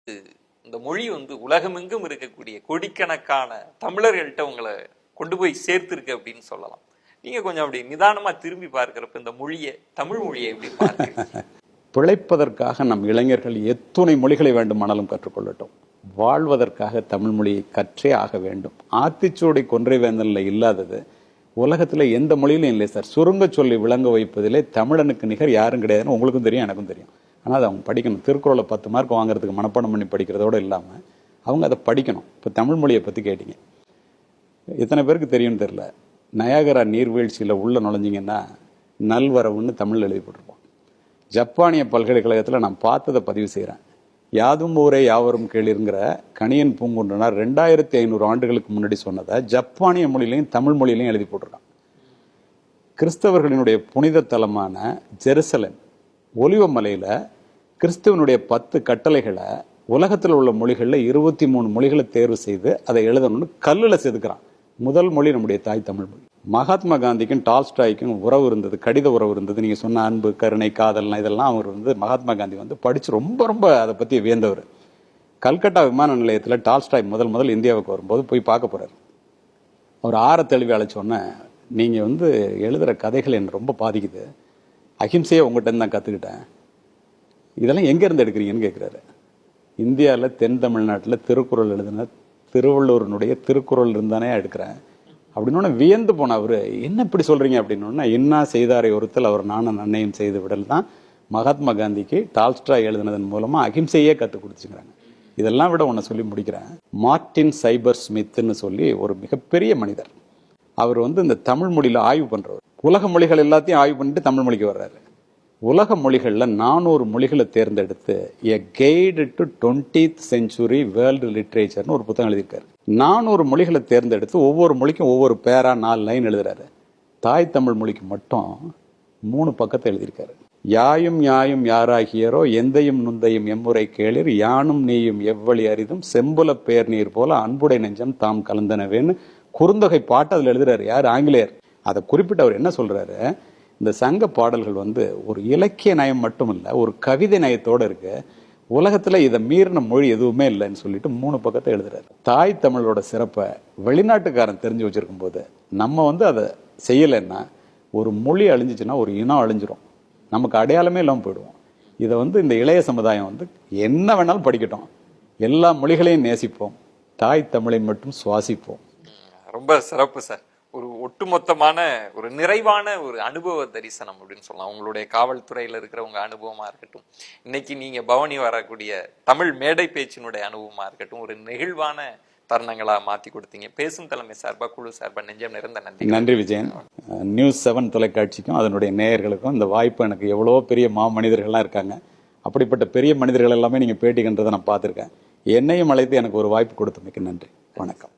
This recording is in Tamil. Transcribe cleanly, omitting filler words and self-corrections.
இந்த மொழி உலகமெங்கும் இருக்கக்கூடிய கோடிக்கணக்கான தமிழர்கள்ட்ட உங்களை கொண்டு போய் சேர்த்திருக்கு அப்படின்னு சொல்லலாம். நீங்க கொஞ்சம் அப்படி நிதானமா திரும்பி பார்க்கிறப்ப இந்த மொழியை, தமிழ் மொழியை எப்படி பார்க்கிறீங்க? பிழைப்பதற்காக நம் இளைஞர்கள் எத்துணை மொழிகளை வேண்டுமானாலும் கற்றுக்கொள்ளட்டும். வாழ்வதற்காக தமிழ் மொழியை கற்றே ஆக வேண்டும். ஆத்திச்சூடி கொன்றை வேந்தனில் இல்லாதது உலகத்துல எந்த மொழியிலும் இல்லை சார். சுருங்க சொல்லி விளங்க வைப்பதிலே தமிழனுக்கு நிகர் யாரும் கிடையாதுன்னு உங்களுக்கும் தெரியும், எனக்கும் தெரியும். ஆனால் அதை அவங்க படிக்கணும். திருக்குறளை 10 மார்க் வாங்குறதுக்கு மனப்பாடம் பண்ணி படிக்கிறதோடு இல்லாமல் அவங்க அதை படிக்கணும். இப்போ தமிழ் மொழியை பற்றி கேட்டீங்க, எத்தனை பேருக்கு தெரியும்னு தெரியல. நயாகரா நீர்வீழ்ச்சியில் உள்ள நுழைஞ்சிங்கன்னா நல்வரவுன்னு தமிழ் எழுதி போட்டிருப்போம். ஜப்பானிய பல்கலைக்கழகத்தில் நான் பார்த்ததை பதிவு செய்கிறேன். யாதும் ஊரே யாவரும் கேளிருங்கிற கணியன் பூங்குன்றனார் 2500 ஆண்டுகளுக்கு முன்னாடி சொன்னதை ஜப்பானிய மொழியிலையும் தமிழ் மொழியிலையும் எழுதி போட்டிருக்கான். கிறிஸ்தவர்களினுடைய புனித தலமான ஜெருசலேம் ஒலிவமலையில் கிறிஸ்துவனுடைய 10 கட்டளைகளை உலகத்தில் உள்ள மொழிகளில் 23 மொழிகளை தேர்வு செய்து அதை எழுதணும்னு கல்லில் செதுக்கிறான். முதல் மொழி நம்முடைய தாய் தமிழ் மொழி. மகாத்மா காந்திக்கும் டால்ஸ்டாய்க்கும் உறவு இருந்தது, கடித உறவு இருந்தது. நீங்கள் சொன்ன அன்பு, கருணை, காதல்னா இதெல்லாம் அவர் மகாத்மா காந்தி படித்து ரொம்ப அதை பற்றி வியந்தவர். கல்கட்டா விமான நிலையத்தில் டால்ஸ்டாய் முதல் இந்தியாவுக்கு வரும்போது போய் பார்க்க போகிறார். அவர் தெளிவு அழைச்சோன்னே, நீங்கள் எழுதுகிற கதைகள் என்னை ரொம்ப பாதிக்குது, அஹிம்சையை உங்கள்கிட்ட தான் கற்றுக்கிட்டேன், இதெல்லாம் எங்கேருந்து எடுக்கிறீங்கன்னு கேட்குறாரு. இந்தியாவில் தென் தமிழ்நாட்டில் திருக்குறள் எழுதின திருவள்ளூரினுடைய திருக்குறள் இருந்தானே எடுக்கிறேன் அப்படின்னு வியந்து போன அவர், என்ன இப்படி சொல்கிறீங்க அப்படின்னா, என்ன செய்தாரை ஒருத்தல் அவர் நானும் நன்னையும் செய்து விடல் தான் மகாத்மா காந்திக்கு டால்ஸ்டாய் எழுதினதன் மூலமாக அஹிம்சையே கற்றுக் கொடுத்துச்சுக்கிறாங்க. இதெல்லாம் விட ஒன்று சொல்லி முடிக்கிறேன். மார்ட்டின் சைபர் ஸ்மித்னு சொல்லி ஒரு மிகப்பெரிய மனிதர். அவர் இந்த தமிழ் மொழியில் ஆய்வு பண்ணுறவர். உலக மொழிகள் எல்லாத்தையும் ஆய்வு பண்ணிட்டு தமிழ் மொழிக்கு வர்றாரு. உலக மொழிகளில் 400 மொழிகளை தேர்ந்தெடுத்து a guide to 20th century world லிட்ரேச்சர்னு ஒரு புத்தகம் எழுதியிருக்காரு. 400 மொழிகளை தேர்ந்தெடுத்து ஒவ்வொரு மொழிக்கும் ஒவ்வொரு பேரா 4 லைன் எழுதுறாரு. தாய் தமிழ் மொழிக்கு மட்டும் 3 பக்கத்தை எழுதியிருக்காரு. யாயும் யாயும் யாராகியரோ எந்தையும் நுந்தையும் எம்முறை கேளிர் யானும் நீயும் எவ்வளி அரிதும் செம்புல பேர் நீர் போல அன்புடை நெஞ்சம் தாம் கலந்தனவேன்னு குறுந்தொகை பாட்டு அதில் எழுதுறாரு. யார்? ஆங்கிலேயர். அதை குறிப்பிட்டு அவர் என்ன சொல்றாரு, இந்த சங்க பாடல்கள் ஒரு இலக்கிய நயம் மட்டும் இல்லை, ஒரு கவிதை நயத்தோடு இருக்கு. உலகத்துல இதை மீறின மொழி எதுவுமே இல்லைன்னு சொல்லிட்டு 3 பக்கத்தை எழுதுறாரு. தாய் தமிழோட சிறப்பை வெளிநாட்டுக்காரன் தெரிஞ்சு வச்சிருக்கும் போது நம்ம அதை செய்யலைன்னா, ஒரு மொழி அழிஞ்சிச்சுன்னா ஒரு இனம் அழிஞ்சிரும், நமக்கு அடையாளமே இல்லாமல் போயிடுவோம். இதை இந்த இளைய சமுதாயம் என்ன வேணாலும் படிக்கட்டும், எல்லா மொழிகளையும் நேசிப்போம், தாய் தமிழை மட்டும் சுவாசிப்போம். ரொம்ப சிறப்பு சார். ஒரு ஒட்டுமொத்தமான ஒரு நிறைவான ஒரு அனுபவ தரிசனம் அப்படின்னு சொல்லலாம். உங்களுடைய காவல்துறையில இருக்கிற உங்க அனுபவமா இருக்கட்டும், இன்னைக்கு நீங்க பவனி வரக்கூடிய தமிழ் மேடை பேச்சினுடைய அனுபவமா இருக்கட்டும், ஒரு நெகிழ்வான தருணங்களா மாத்தி கொடுத்தீங்க. பேசும் தலைமை சார்பா, குழு சார்பா நெஞ்சம் நிறைந்த நன்றி. நன்றி விஜயன். நியூஸ் 7 தொலைக்காட்சிக்கும் அதனுடைய நேயர்களுக்கும் இந்த வாய்ப்பு, எனக்கு எவ்வளோ பெரிய மாமனிதர்கள்லாம் இருக்காங்க, அப்படிப்பட்ட பெரிய மனிதர்கள் எல்லாமே நீங்க பேட்டி கண்டதை நான் பார்த்துருக்கேன். என்னையும் அழைத்து எனக்கு ஒரு வாய்ப்பு கொடுத்தமைக்கு நன்றி. வணக்கம்.